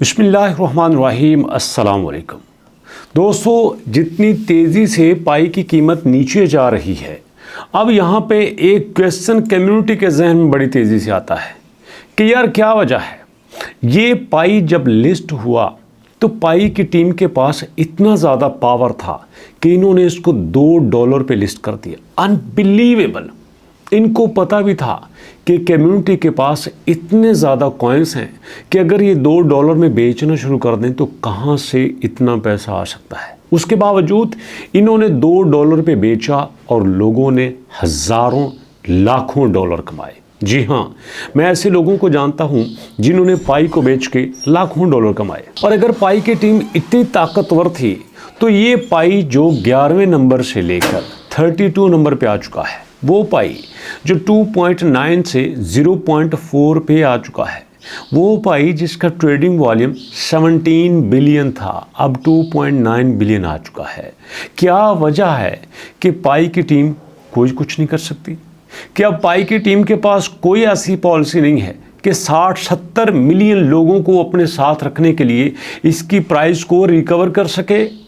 बिस्मिल्लाहिर्रहमानिर्रहीम अस्सलाम वालेकुम। दोस्तों, जितनी तेज़ी से पाई की कीमत नीचे जा रही है, अब यहाँ पे एक क्वेश्चन कम्युनिटी के जहन में बड़ी तेज़ी से आता है कि यार क्या वजह है। ये पाई जब लिस्ट हुआ तो पाई की टीम के पास इतना ज़्यादा पावर था कि इन्होंने इसको $2 पे लिस्ट कर दिया। अनबिलीवेबल। इनको पता भी था कि कम्युनिटी के पास इतने ज़्यादा कॉइन्स हैं कि अगर ये $2 में बेचना शुरू कर दें तो कहाँ से इतना पैसा आ सकता है। उसके बावजूद इन्होंने $2 पे बेचा और लोगों ने हज़ारों लाखों डॉलर कमाए। जी हाँ, मैं ऐसे लोगों को जानता हूँ जिन्होंने पाई को बेच के लाखों डॉलर कमाए। और अगर पाई की टीम इतनी ताकतवर थी तो ये पाई जो 11वें नंबर से लेकर 32 नंबर पे आ चुका है, वो पाई जो 2.9 से 0.4 पे आ चुका है, वो पाई जिसका ट्रेडिंग वॉल्यूम 17 बिलियन था, अब 2.9 बिलियन आ चुका है। क्या वजह है कि पाई की टीम कोई कुछ नहीं कर सकती? क्या पाई की टीम के पास कोई ऐसी पॉलिसी नहीं है कि 60-70 मिलियन लोगों को अपने साथ रखने के लिए इसकी प्राइस को रिकवर कर सके?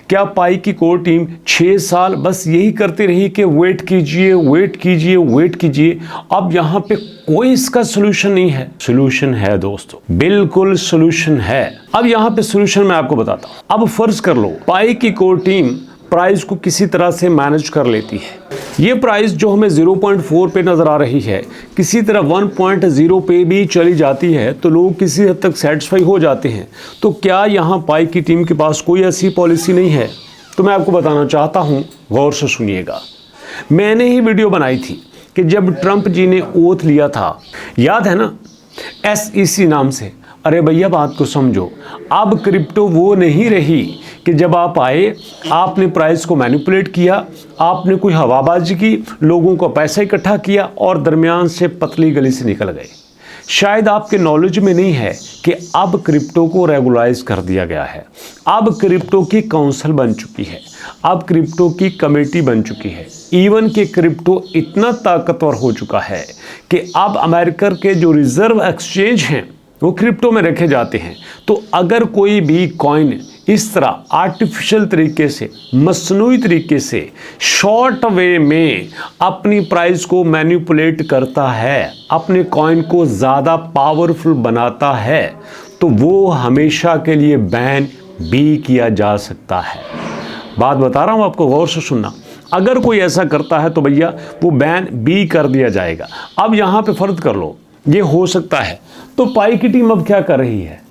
क्या पाई की कोर टीम 6 साल बस यही करती रही कि वेट कीजिए, वेट कीजिए, वेट कीजिए? अब यहाँ पे कोई इसका सोल्यूशन नहीं है। सोल्यूशन है दोस्तों, बिल्कुल सोल्यूशन है। अब यहाँ पे सोल्यूशन मैं आपको बताता हूँ। अब फर्ज कर लो पाई की कोर टीम प्राइस को किसी तरह से मैनेज कर लेती है। ये प्राइस जो हमें 0.4 पे नज़र आ रही है, किसी तरह 1.0 पे भी चली जाती है तो लोग किसी हद तक सेटिस्फाई हो जाते हैं। तो क्या यहाँ पाई की टीम के पास कोई ऐसी पॉलिसी नहीं है? तो मैं आपको बताना चाहता हूँ, गौर से सुनिएगा। मैंने ही वीडियो बनाई थी कि जब ट्रंप जी ने ओथ लिया था, याद है ना, SEC नाम से। अरे भैया बात को समझो। अब क्रिप्टो वो नहीं रही कि जब आप आए, आपने प्राइस को मैनिपुलेट किया, आपने कोई हवाबाजी की, लोगों का पैसा इकट्ठा किया और दरमियान से पतली गली से निकल गए। शायद आपके नॉलेज में नहीं है कि अब क्रिप्टो को रेगुलाइज कर दिया गया है। अब क्रिप्टो की काउंसिल बन चुकी है, अब क्रिप्टो की कमेटी बन चुकी है। इवन कि क्रिप्टो इतना ताकतवर हो चुका है कि अब अमेरिका के जो रिजर्व एक्सचेंज हैं वो क्रिप्टो में रखे जाते हैं। तो अगर कोई भी कॉइन इस तरह आर्टिफिशियल तरीके से, मसनूई तरीके से, शॉर्ट वे में अपनी प्राइस को मैनिपुलेट करता है, अपने कॉइन को ज़्यादा पावरफुल बनाता है, तो वो हमेशा के लिए बैन भी किया जा सकता है। बात बता रहा हूँ आपको, गौर से सुनना। अगर कोई ऐसा करता है तो भैया वो बैन भी कर दिया जाएगा। अब यहाँ पे फर्ज कर लो ये हो सकता है, तो पाई की टीम अब क्या कर रही है?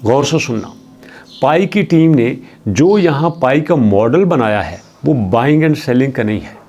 गौर से सुनना। पाई की टीम ने जो यहाँ पाई का मॉडल बनाया है वो बाइंग एंड सेलिंग का नहीं है।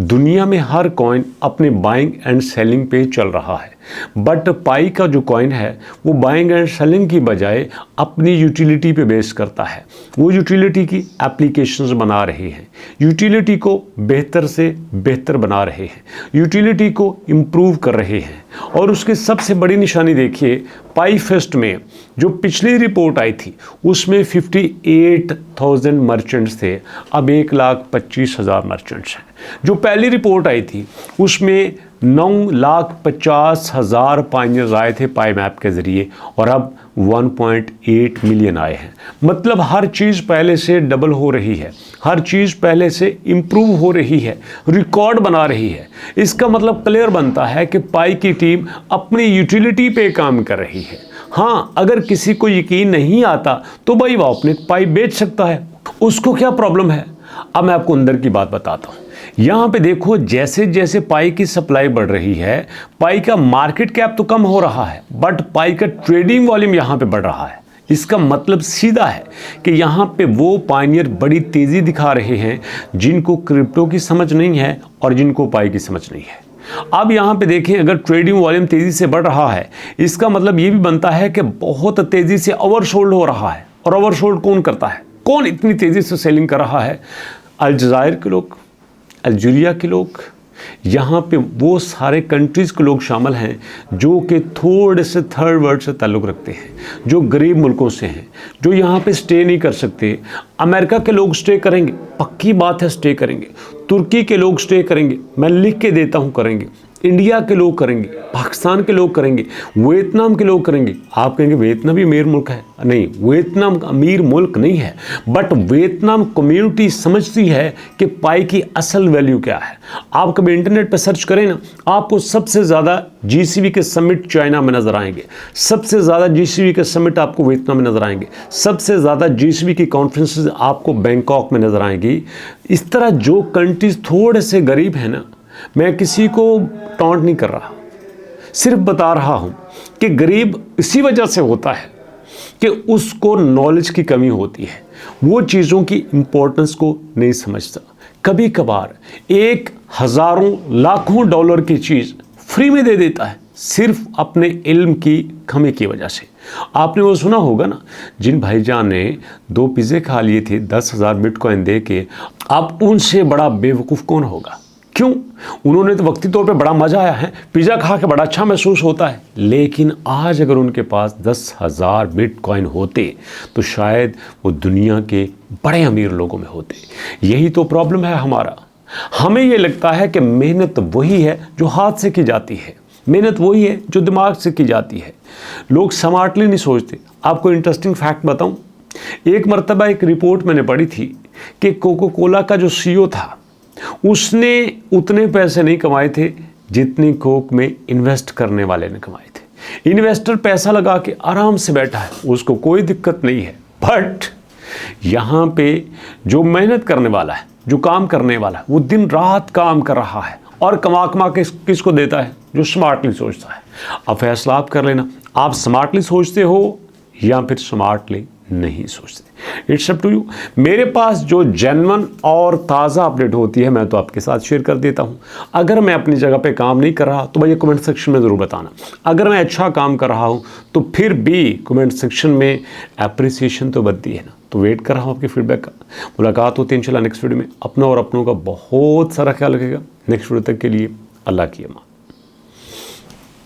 दुनिया में हर कॉइन अपने बाइंग एंड सेलिंग पे चल रहा है, बट पाई का जो कॉइन है वो बाइंग एंड सेलिंग की बजाय अपनी यूटिलिटी पे बेस करता है। वो यूटिलिटी की एप्लीकेशंस बना रहे हैं, यूटिलिटी को बेहतर से बेहतर बना रहे हैं, यूटिलिटी को इम्प्रूव कर रहे हैं। और उसकी सबसे बड़ी निशानी देखिए, पाई फेस्ट में जो पिछली रिपोर्ट आई थी उसमें 58,000 मर्चेंट्स थे, अब 1,25,000 मर्चेंट्स हैं। जो पहली रिपोर्ट आई थी उसमें 9,50,000 पाइनियर्स आए थे पाई मैप के ज़रिए, और अब 1.8 मिलियन आए हैं। मतलब हर चीज़ पहले से डबल हो रही है, हर चीज़ पहले से इम्प्रूव हो रही है, रिकॉर्ड बना रही है। इसका मतलब क्लियर बनता है कि पाई की टीम अपनी यूटिलिटी पे काम कर रही है। हाँ, अगर किसी को यकीन नहीं आता तो भाई वो अपने पाई बेच सकता है, उसको क्या प्रॉब्लम है? अब मैं आपको अंदर की बात बताता हूँ। यहाँ पे देखो, जैसे जैसे पाई की सप्लाई बढ़ रही है, पाई का मार्केट कैप तो कम हो रहा है, बट पाई का ट्रेडिंग वॉल्यूम यहाँ पे बढ़ रहा है। इसका मतलब सीधा है कि यहाँ पे वो पायनियर बड़ी तेज़ी दिखा रहे हैं जिनको क्रिप्टो की समझ नहीं है और जिनको पाई की समझ नहीं है। अब यहाँ पे देखें, अगर ट्रेडिंग वॉल्यूम तेज़ी से बढ़ रहा है, इसका मतलब ये भी बनता है कि बहुत तेज़ी से ओवरसोल्ड हो रहा है। और ओवरसोल्ड कौन करता है? कौन इतनी तेज़ी से सेलिंग कर रहा है? अल्जायर के लोग, अल्जीरिया के लोग, यहाँ पे वो सारे कंट्रीज़ के लोग शामिल हैं जो कि थोड़े से थर्ड वर्ल्ड से ताल्लुक़ रखते हैं, जो गरीब मुल्कों से हैं, जो यहाँ पे स्टे नहीं कर सकते। अमेरिका के लोग स्टे करेंगे, पक्की बात है स्टे करेंगे। तुर्की के लोग स्टे करेंगे, मैं लिख के देता हूँ करेंगे। इंडिया के लोग करेंगे, पाकिस्तान के लोग करेंगे, वियतनाम के लोग करेंगे। आप कहेंगे वियतनाम भी अमीर मुल्क है, नहीं, वियतनाम अमीर मुल्क नहीं है, बट वियतनाम कम्युनिटी समझती है कि पाई की असल वैल्यू क्या है। आप कभी इंटरनेट पर सर्च करें ना, आपको सबसे ज़्यादा जीसीबी के समिट चाइना में नज़र आएंगे, सबसे ज़्यादा जीसीबी के समिट आपको वियतनाम में नज़र आएंगे, सबसे ज़्यादा जीसीबी की कॉन्फ्रेंसेस आपको बैंकॉक में नज़र आएंगी। इस तरह जो कंट्रीज थोड़े से गरीब हैं ना, मैं किसी को टॉन्ट नहीं कर रहा, सिर्फ बता रहा हूं कि गरीब इसी वजह से होता है कि उसको नॉलेज की कमी होती है, वो चीज़ों की इंपॉर्टेंस को नहीं समझता। कभी कभार एक हज़ारों लाखों डॉलर की चीज़ फ्री में दे देता है, सिर्फ अपने इल्म की कमी की वजह से। आपने वो सुना होगा ना, जिन भाईजान ने 2 पिज़्ज़े खा लिए थे 10,000 बिटकॉइन दे के, अब उनसे बड़ा बेवकूफ़ कौन होगा? क्यों? उन्होंने तो वक्ती तौर पे बड़ा मज़ा आया है, पिज़्ज़ा खा के बड़ा अच्छा महसूस होता है, लेकिन आज अगर उनके पास 10,000 बिटकॉइन होते तो शायद वो दुनिया के बड़े अमीर लोगों में होते। यही तो प्रॉब्लम है हमारा। हमें ये लगता है कि मेहनत वही है जो हाथ से की जाती है, मेहनत वही है जो दिमाग से की जाती है। लोग स्मार्टली नहीं सोचते। आपको इंटरेस्टिंग फैक्ट बताऊं, एक मरतबा एक रिपोर्ट मैंने पढ़ी थी कि कोको कोला का जो सीईओ था, उसने उतने पैसे नहीं कमाए थे जितनी कोक में इन्वेस्ट करने वाले ने कमाए थे। इन्वेस्टर पैसा लगा के आराम से बैठा है, उसको कोई दिक्कत नहीं है, बट यहाँ पे जो मेहनत करने वाला है, जो काम करने वाला है, वो दिन रात काम कर रहा है और कमा कमा के किसको देता है? जो स्मार्टली सोचता है। अब फैसला आप कर लेना, आप स्मार्टली सोचते हो या फिर स्मार्टली नहीं सोचते। It's up to you. मेरे पास जो जेन्युइन और ताज़ा अपडेट होती है मैं तो आपके साथ शेयर कर देता हूँ। अगर मैं अपनी जगह पे काम नहीं कर रहा तो भैया कमेंट सेक्शन में ज़रूर बताना। अगर मैं अच्छा काम कर रहा हूँ तो फिर भी कमेंट सेक्शन में अप्रिसिएशन तो बनती है ना। तो वेट कर रहा हूँ आपके फीडबैक का। मुलाकात होती है इंशाल्लाह नेक्स्ट वीडियो में। अपना और अपनों का बहुत सारा ख्याल रखेगा। नेक्स्ट वीडियो तक के लिए अल्लाह की अमान।